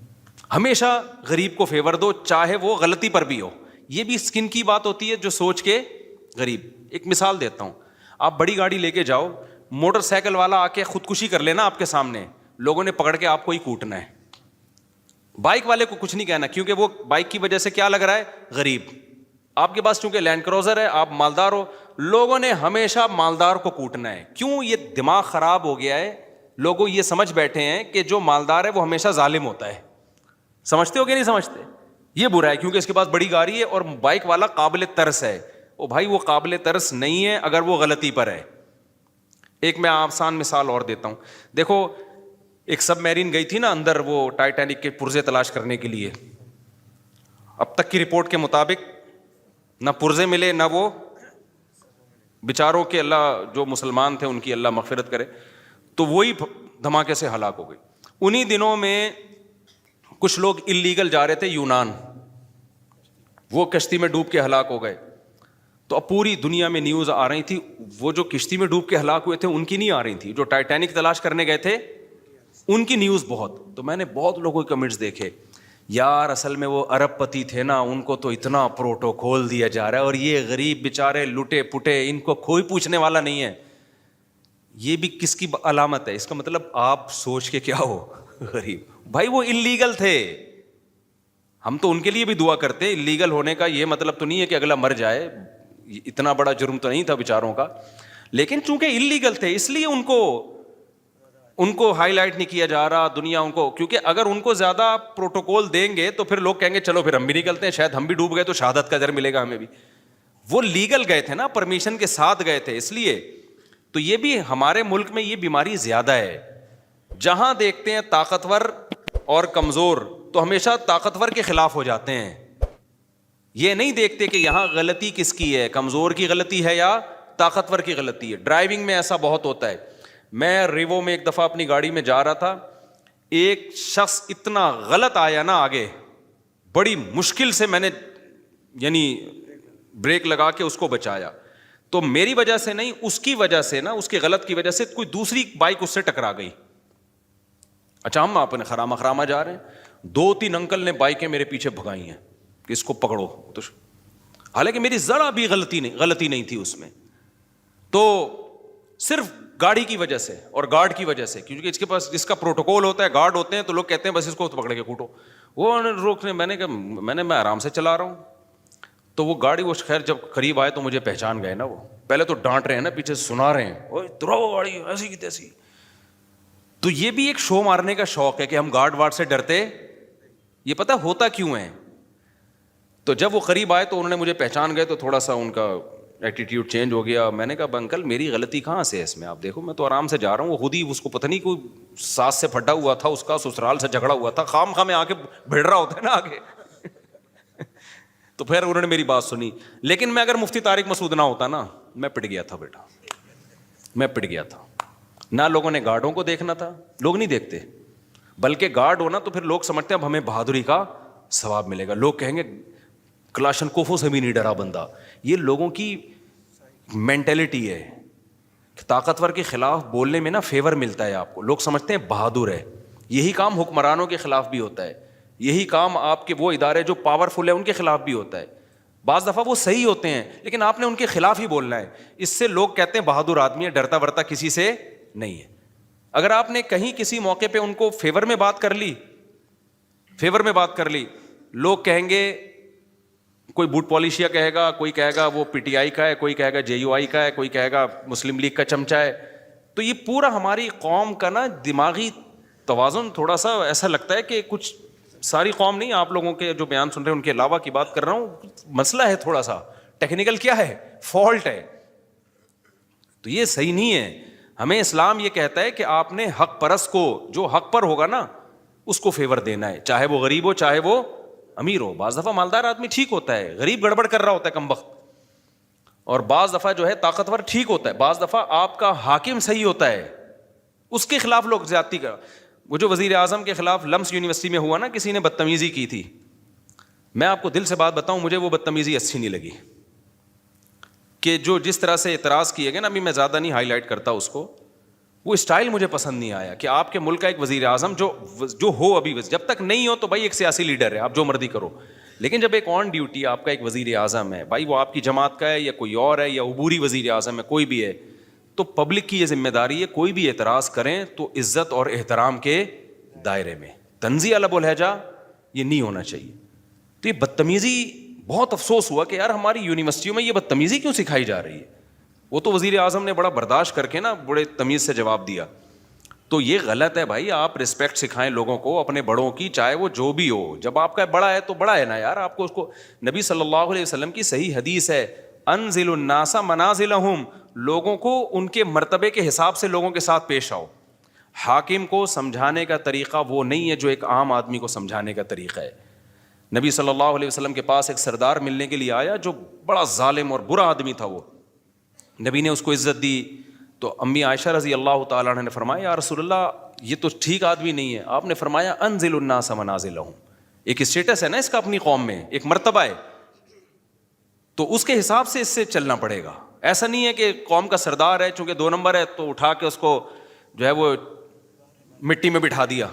ہمیشہ غریب کو فیور دو, چاہے وہ غلطی پر بھی ہو. یہ بھی اسکن کی بات ہوتی ہے جو سوچ کے غریب. ایک مثال دیتا ہوں, آپ بڑی گاڑی لے کے جاؤ, موٹر سائیکل والا آ کے خودکشی کر لینا آپ کے سامنے, لوگوں نے پکڑ کے آپ کو ہی کوٹنا ہے. بائک والے کو کچھ نہیں کہنا کیونکہ وہ بائک کی وجہ سے کیا لگ رہا ہے, غریب. آپ کے پاس چونکہ لینڈ کروزر ہے, آپ مالدار ہو, لوگوں نے ہمیشہ مالدار کو کوٹنا ہے. کیوں؟ یہ دماغ خراب ہو گیا ہے, لوگوں یہ سمجھ بیٹھے ہیں کہ جو مالدار ہے وہ ہمیشہ ظالم ہوتا ہے. سمجھتے ہو کہ نہیں سمجھتے؟ یہ برا ہے کیونکہ اس کے پاس بڑی گاڑی ہے اور بائک والا قابل ترس ہے. او بھائی وہ قابل ترس نہیں ہے اگر وہ غلطی پر ہے. ایک میں آسان مثال اور دیتا ہوں. دیکھو ایک سب میرین گئی تھی نا اندر وہ ٹائٹینک کے پرزے تلاش کرنے کے لیے. اب تک کی رپورٹ کے مطابق نہ پرزے ملے نہ وہ بیچاروں کے, اللہ جو مسلمان تھے ان کی اللہ مغفرت کرے, تو وہی دھماکے سے ہلاک ہو گئی. انہی دنوں میں کچھ لوگ اللیگل جا رہے تھے یونان, وہ کشتی میں ڈوب کے ہلاک ہو گئے. تو اب پوری دنیا میں نیوز آ رہی تھی, وہ جو کشتی میں ڈوب کے ہلاک ہوئے تھے ان کی نہیں آ رہی تھی, جو ٹائٹینک تلاش کرنے گئے تھے ان کی نیوز بہت. تو میں نے بہت لوگوں کے کمنٹس دیکھے, یار اصل میں وہ ارب پتی تھے نا, ان کو تو اتنا پروٹوکول دیا جا رہا ہے اور یہ غریب بیچارے لٹے پٹے, ان کو کوئی پوچھنے والا نہیں ہے. یہ بھی کس کی علامت ہے؟ اس کا مطلب آپ سوچ کے کیا ہو, غریب. بھائی وہ اللیگل تھے, ہم تو ان کے لیے بھی دعا کرتے ہیں. اللیگل ہونے کا یہ مطلب تو نہیں ہے کہ اگلا مر جائے, اتنا بڑا جرم تو نہیں تھا بیچاروں کا, لیکن چونکہ اللیگل تھے اس لیے ان کو ہائی لائٹ نہیں کیا جا رہا دنیا ان کو. کیونکہ اگر ان کو زیادہ پروٹوکول دیں گے تو پھر لوگ کہیں گے چلو پھر ہم بھی نکلتے ہیں, شاید ہم بھی ڈوب گئے تو شہادت کا اجر ملے گا ہمیں بھی. وہ لیگل گئے تھے نا, پرمیشن کے ساتھ گئے تھے, اس لیے. تو یہ بھی ہمارے ملک میں یہ بیماری زیادہ ہے, جہاں دیکھتے ہیں طاقتور اور کمزور تو ہمیشہ طاقتور کے خلاف ہو جاتے ہیں. یہ نہیں دیکھتے کہ یہاں غلطی کس کی ہے, کمزور کی غلطی ہے یا طاقتور کی غلطی ہے. ڈرائیونگ میں ایسا بہت ہوتا ہے. میں ریوو میں ایک دفعہ اپنی گاڑی میں جا رہا تھا, ایک شخص اتنا غلط آیا نا آگے, بڑی مشکل سے میں نے یعنی بریک لگا کے اس کو بچایا. تو میری وجہ سے نہیں, اس کی وجہ سے نا, اس کے غلط کی وجہ سے کوئی دوسری بائک اس سے ٹکرا گئی. اچھا ہم اپنے خرامہ جا رہے ہیں, 2-3 انکل نے بائکیں میرے پیچھے بھگائی ہیں کہ اس کو پکڑو, تو حالانکہ میری ذرا بھی غلطی نہیں تھی اس میں. تو صرف گاڑی کی وجہ سے اور گارڈ کی وجہ سے, کیونکہ اس کے پاس جس کا پروٹوکول ہوتا ہے, گارڈ ہوتے ہیں, تو لوگ کہتے ہیں بس اس کو پکڑ کے کوٹو. وہ روکنے, میں نے کہا میں آرام سے چلا رہا ہوں. تو وہ گاڑی وہ خیر جب قریب آئے تو مجھے پہچان گئے نا. وہ پہلے تو ڈانٹ رہے ہیں نا, پیچھے سنا رہے ہیں, اوے دراؤ گاڑی ایسی کی تیسی. تو یہ بھی ایک شو مارنے کا شوق ہے کہ ہم گارڈ وارڈ سے ڈرتے. یہ پتہ ہوتا کیوں ہے؟ تو جب وہ قریب آئے تو انہوں نے مجھے پہچان گئے تو تھوڑا سا ان کا ایٹیٹیوڈ چینج ہو گیا. میں نے کہا انکل میری غلطی کہاں سے ہے اس میں؟ آپ دیکھو میں تو آرام سے جا رہا ہوں. وہ خود ہی اس کو پتہ نہیں کوئی ساس سے پھٹا ہوا تھا, اس کا سسرال سے جھگڑا ہوا تھا, خام میں آ کے بھیڑ رہا ہوتا ہے نا آگے. تو پھر انہوں نے میری بات سنی. لیکن میں اگر مفتی طارق مسعود نہ ہوتا نا, میں پٹ گیا تھا بیٹا, میں پٹ گیا تھا. نہ لوگوں نے گارڈوں کو دیکھنا تھا, لوگ نہیں دیکھتے, بلکہ گارڈ ہونا تو پھر لوگ سمجھتے ہیں اب ہمیں بہادری کا ثواب ملے گا. لوگ کہیں گے کلاشن کوفوں سے بھی نہیں ڈرا بندہ. یہ لوگوں کی مینٹلٹی ہے. طاقتور کے خلاف بولنے میں نا فیور ملتا ہے آپ کو, لوگ سمجھتے ہیں بہادر ہے. یہی کام حکمرانوں کے خلاف بھی ہوتا ہے, یہی کام آپ کے وہ ادارے جو پاورفل ہیں ان کے خلاف بھی ہوتا ہے. بعض دفعہ وہ صحیح ہوتے ہیں لیکن آپ نے ان کے خلاف ہی بولنا ہے. اس سے لوگ کہتے ہیں بہادر آدمی ہے, ڈرتا ورتا کسی سے نہیں ہے. اگر آپ نے کہیں کسی موقع پہ ان کو فیور میں بات کر لی, لوگ کہیں گے, کوئی بوٹ پالیشیا کہے گا, کوئی کہے گا وہ پی ٹی آئی کا ہے, کوئی کہے گا جے یو آئی کا ہے, کوئی کہے گا مسلم لیگ کا چمچہ ہے. تو یہ پورا ہماری قوم کا نا دماغی توازن تھوڑا سا ایسا لگتا ہے کہ کچھ, ساری قوم نہیں, آپ لوگوں کے جو بیان سن رہے ہیں ان کے علاوہ کی بات کر رہا ہوں, مسئلہ ہے تھوڑا سا ٹیکنیکل, کیا ہے, فالٹ ہے. تو یہ صحیح نہیں ہے. ہمیں اسلام یہ کہتا ہے کہ آپ نے حق پرست کو, جو حق پر ہوگا نا اس کو فیور دینا ہے, چاہے وہ غریب ہو چاہے وہ امیر ہو. بعض دفعہ مالدار آدمی ٹھیک ہوتا ہے, غریب گڑبڑ کر رہا ہوتا ہے کم وقت, اور بعض دفعہ جو ہے طاقتور ٹھیک ہوتا ہے, بعض دفعہ آپ کا حاکم صحیح ہوتا ہے, اس کے خلاف لوگ زیادتی کر. وہ جو وزیر اعظم کے خلاف لمس یونیورسٹی میں ہوا نا, کسی نے بدتمیزی کی تھی, میں آپ کو دل سے بات بتاؤں, مجھے وہ بدتمیزی اچھی نہیں لگی کہ جو جس طرح سے اعتراض کیے گئے نا, ابھی میں زیادہ نہیں ہائی لائٹ کرتا اس کو, وہ اسٹائل مجھے پسند نہیں آیا کہ آپ کے ملک کا ایک وزیر اعظم جو ہو, ابھی جب تک نہیں ہو تو بھائی ایک سیاسی لیڈر ہے, آپ جو مرضی کرو, لیکن جب ایک آن ڈیوٹی آپ کا ایک وزیر اعظم ہے, بھائی وہ آپ کی جماعت کا ہے یا کوئی اور ہے یا عبوری وزیر اعظم ہے, کوئی بھی ہے, تو پبلک کی یہ ذمہ داری ہے کوئی بھی اعتراض کریں تو عزت اور احترام کے دائرے میں, طنزیہ لب و لہجہ یہ نہیں ہونا چاہیے. تو یہ بدتمیزی, بہت افسوس ہوا کہ یار ہماری یونیورسٹیوں میں یہ بدتمیزی کیوں سکھائی جا رہی ہے. وہ تو وزیر اعظم نے بڑا برداشت کر کے نا بڑے تمیز سے جواب دیا. تو یہ غلط ہے بھائی, آپ رسپیکٹ سکھائیں لوگوں کو اپنے بڑوں کی, چاہے وہ جو بھی ہو. جب آپ کا بڑا ہے تو بڑا ہے نا یار, آپ کو اس کو, نبی صلی اللہ علیہ وسلم کی صحیح حدیث ہے, انزل الناس منازلہم, لوگوں کو ان کے مرتبے کے حساب سے لوگوں کے ساتھ پیش آؤ. حاکم کو سمجھانے کا طریقہ وہ نہیں ہے جو ایک عام آدمی کو سمجھانے کا طریقہ ہے. نبی صلی اللہ علیہ وسلم کے پاس ایک سردار ملنے کے لیے آیا جو بڑا ظالم اور برا آدمی تھا. وہ نبی نے اس کو عزت دی تو امی عائشہ رضی اللہ تعالیٰ عنہ نے فرمایا یا رسول اللہ یہ تو ٹھیک آدمی نہیں ہے. آپ نے فرمایا انزل الناس منازلہم, ایک اسٹیٹس ہے نا اس کا اپنی قوم میں, ایک مرتبہ ہے, تو اس کے حساب سے اس سے چلنا پڑے گا. ایسا نہیں ہے کہ قوم کا سردار ہے, چونکہ 2 نمبر ہے تو اٹھا کے اس کو جو ہے وہ مٹی میں بٹھا دیا.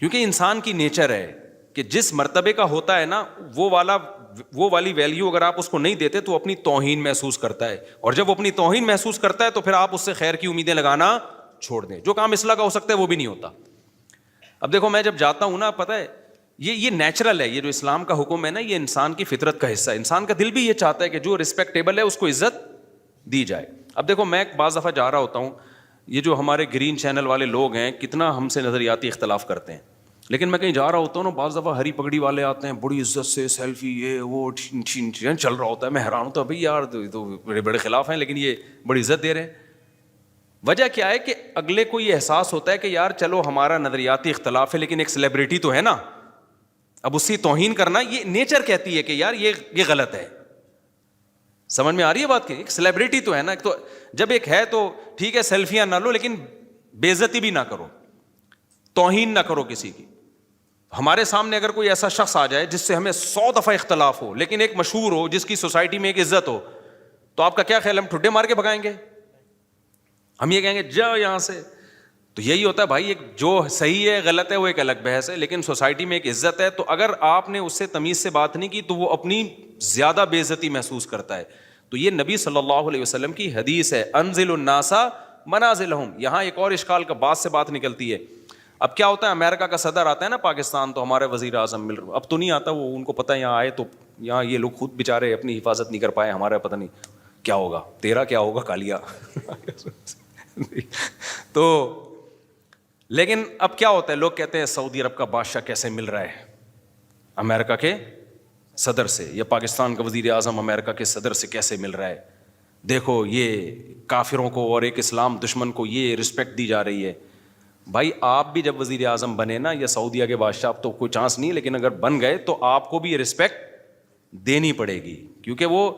کیونکہ انسان کی نیچر ہے کہ جس مرتبے کا ہوتا ہے نا وہ والی ویلیو اگر آپ اس کو نہیں دیتے تو اپنی توہین محسوس کرتا ہے, اور جب وہ اپنی توہین محسوس کرتا ہے تو پھر آپ اس سے خیر کی امیدیں لگانا چھوڑ دیں. جو کام اصلاح کا ہو سکتا ہے وہ بھی نہیں ہوتا. اب دیکھو میں جب جاتا ہوں نا, پتہ ہے یہ نیچرل ہے, یہ جو اسلام کا حکم ہے نا یہ انسان کی فطرت کا حصہ ہے. انسان کا دل بھی یہ چاہتا ہے کہ جو رسپیکٹیبل ہے اس کو عزت دی جائے. اب دیکھو میں بعض دفعہ جا رہا ہوتا ہوں, یہ جو ہمارے گرین چینل والے لوگ ہیں کتنا ہم سے نظریاتی اختلاف کرتے ہیں, لیکن میں کہیں جا رہا ہوتا ہوں نا, بعض دفعہ ہری پگڑی والے آتے ہیں بڑی عزت سے, سیلفی یہ وہ چل رہا ہوتا ہے. میں حیران ہوتا ہوں بھائی یار تو بڑے بڑے خلاف ہیں لیکن یہ بڑی عزت دے رہے ہیں. وجہ کیا ہے کہ اگلے کو یہ احساس ہوتا ہے کہ یار چلو ہمارا نظریاتی اختلاف ہے لیکن ایک سیلیبریٹی تو ہے نا, اب اس کی توہین کرنا یہ نیچر کہتی ہے کہ یار یہ غلط ہے. سمجھ میں آ رہی ہے بات کی, ایک سیلیبریٹی تو ہے نا, تو جب ایک ہے تو ٹھیک ہے سیلفیاں نہ لو لیکن بے عزتی بھی نہ کرو, توہین نہ کرو کسی کی. ہمارے سامنے اگر کوئی ایسا شخص آ جائے جس سے ہمیں 100 دفعہ اختلاف ہو لیکن ایک مشہور ہو, جس کی سوسائٹی میں ایک عزت ہو, تو آپ کا کیا خیال, ہم ٹھڈے مار کے بھگائیں گے؟ ہم یہ کہیں گے جاؤ یہاں سے. تو یہی ہوتا ہے بھائی, ایک جو صحیح ہے غلط ہے وہ ایک الگ بحث ہے, لیکن سوسائٹی میں ایک عزت ہے, تو اگر آپ نے اس سے تمیز سے بات نہیں کی تو وہ اپنی زیادہ بے عزتی محسوس کرتا ہے. تو یہ نبی صلی اللہ علیہ وسلم کی حدیث ہے, انزل الناس منازلہم. یہاں ایک اور اشکال کا بات سے بات نکلتی ہے. اب کیا ہوتا ہے, امریکہ کا صدر آتا ہے نا پاکستان, تو ہمارے وزیر اعظم مل رہا, اب تو نہیں آتا, وہ ان کو پتہ ہے یہاں آئے تو یہاں یہ لوگ خود بیچارے اپنی حفاظت نہیں کر پائے, ہمارا پتہ نہیں کیا ہوگا, تیرا کیا ہوگا کالیا. تو لیکن اب کیا ہوتا ہے, لوگ کہتے ہیں سعودی عرب کا بادشاہ کیسے مل رہا ہے امریکہ کے صدر سے, یا پاکستان کا وزیر اعظم امریکہ کے صدر سے کیسے مل رہا ہے, دیکھو یہ کافروں کو اور ایک اسلام دشمن کو یہ رسپیکٹ دی جا رہی ہے. بھائی آپ بھی جب وزیر اعظم بنے نا, یا سعودیہ کے بادشاہ, اب تو کوئی چانس نہیں, لیکن اگر بن گئے تو آپ کو بھی یہ رسپیکٹ دینی پڑے گی, کیونکہ وہ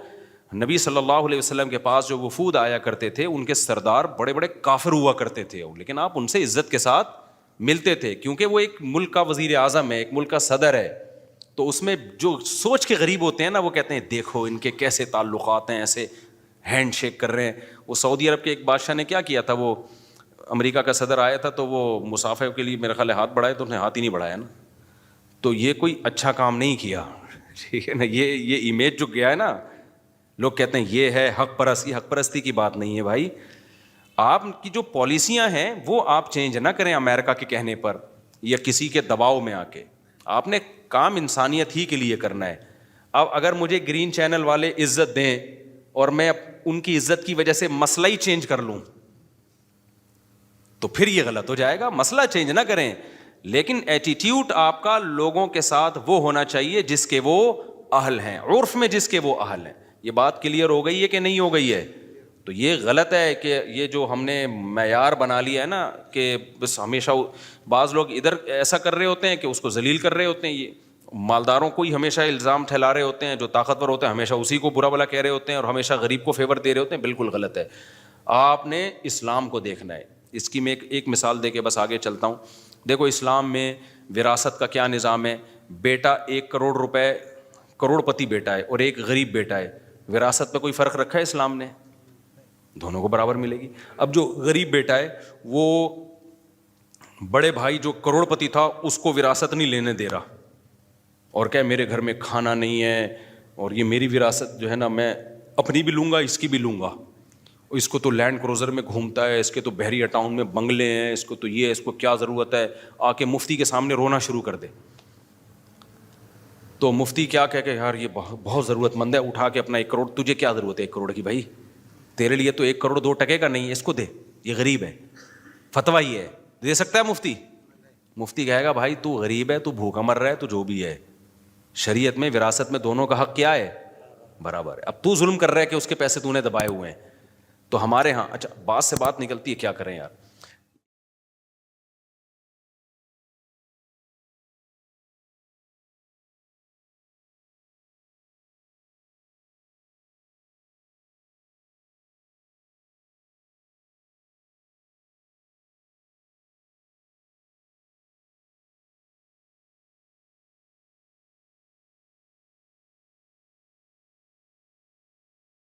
نبی صلی اللہ علیہ وسلم کے پاس جو وفود آیا کرتے تھے ان کے سردار بڑے بڑے کافر ہوا کرتے تھے, لیکن آپ ان سے عزت کے ساتھ ملتے تھے, کیونکہ وہ ایک ملک کا وزیر اعظم ہے, ایک ملک کا صدر ہے. تو اس میں جو سوچ کے غریب ہوتے ہیں نا, وہ کہتے ہیں دیکھو ان کے کیسے تعلقات ہیں, ایسے ہینڈ شیک کر رہے ہیں. وہ سعودی عرب کے ایک بادشاہ نے کیا کیا تھا, وہ امریکہ کا صدر آیا تھا تو وہ مسافر کے لیے میرے خیال ہے ہاتھ بڑھائے, تو اس نے ہاتھ ہی نہیں بڑھایا نا, تو یہ کوئی اچھا کام نہیں کیا, ٹھیک ہے نا. یہ امیج جو گیا ہے نا, لوگ کہتے ہیں یہ ہے حق پرستی. حق پرستی کی بات نہیں ہے بھائی, آپ کی جو پالیسیاں ہیں وہ آپ چینج نہ کریں امریکہ کے کہنے پر یا کسی کے دباؤ میں آ کے. آپ نے کام انسانیت ہی کے لیے کرنا ہے. اب اگر مجھے گرین چینل والے عزت دیں اور میں ان کی عزت کی وجہ سے مسئلہ ہی چینج کر لوں تو پھر یہ غلط ہو جائے گا. مسئلہ چینج نہ کریں, لیکن ایٹیٹیوڈ آپ کا لوگوں کے ساتھ وہ ہونا چاہیے جس کے وہ اہل ہیں, عرف میں جس کے وہ اہل ہیں. یہ بات کلیئر ہو گئی ہے کہ نہیں ہو گئی ہے؟ تو یہ غلط ہے کہ یہ جو ہم نے معیار بنا لیا ہے نا کہ بس ہمیشہ, بعض لوگ ادھر ایسا کر رہے ہوتے ہیں کہ اس کو ذلیل کر رہے ہوتے ہیں, یہ مالداروں کو ہی ہمیشہ الزام ٹھہلا رہے ہوتے ہیں, جو طاقتور ہوتے ہیں ہمیشہ اسی کو برا بلا کہہ رہے ہوتے ہیں, اور ہمیشہ غریب کو فیور دے رہے ہوتے ہیں. بالکل غلط ہے. آپ نے اسلام کو دیکھنا ہے, اس کی میں ایک مثال دے کے بس آگے چلتا ہوں. دیکھو اسلام میں وراثت کا کیا نظام ہے. بیٹا 1 کروڑ روپے کروڑ پتی بیٹا ہے اور ایک غریب بیٹا ہے, وراثت پہ کوئی فرق رکھا ہے اسلام نے؟ دونوں کو برابر ملے گی. اب جو غریب بیٹا ہے وہ بڑے بھائی جو کروڑ پتی تھا اس کو وراثت نہیں لینے دے رہا, اور کہ میرے گھر میں کھانا نہیں ہے اور یہ میری وراثت جو ہے نا میں اپنی بھی لوں گا اس کی بھی لوں گا, اس کو تو لینڈ کروزر میں گھومتا ہے, اس کے تو بحریہ ٹاؤن میں بنگلے ہیں, اس کو تو یہ, اس کو کیا ضرورت ہے, آ کے مفتی کے سامنے رونا شروع کر دے. تو مفتی کیا کہہ کہ یار یہ بہت ضرورت مند ہے, اٹھا کے اپنا 1 کروڑ, تجھے کیا ضرورت ہے 1 کروڑ کی بھائی, تیرے لیے تو 1 کروڑ 2 ٹکے کا نہیں ہے, اس کو دے, یہ غریب ہے, فتویٰ یہ ہے, دے سکتا ہے مفتی؟ مفتی کہے گا بھائی تو غریب ہے, تو بھوکا مر رہا ہے, تو جو بھی ہے, شریعت میں وراثت میں دونوں کا حق کیا ہے؟ برابر ہے. اب تو ظلم کر رہا ہے کہ اس کے پیسے تو نے دبائے ہوئے ہیں. تو ہمارے ہاں اچھا بات سے بات نکلتی ہے, کیا کریں یار,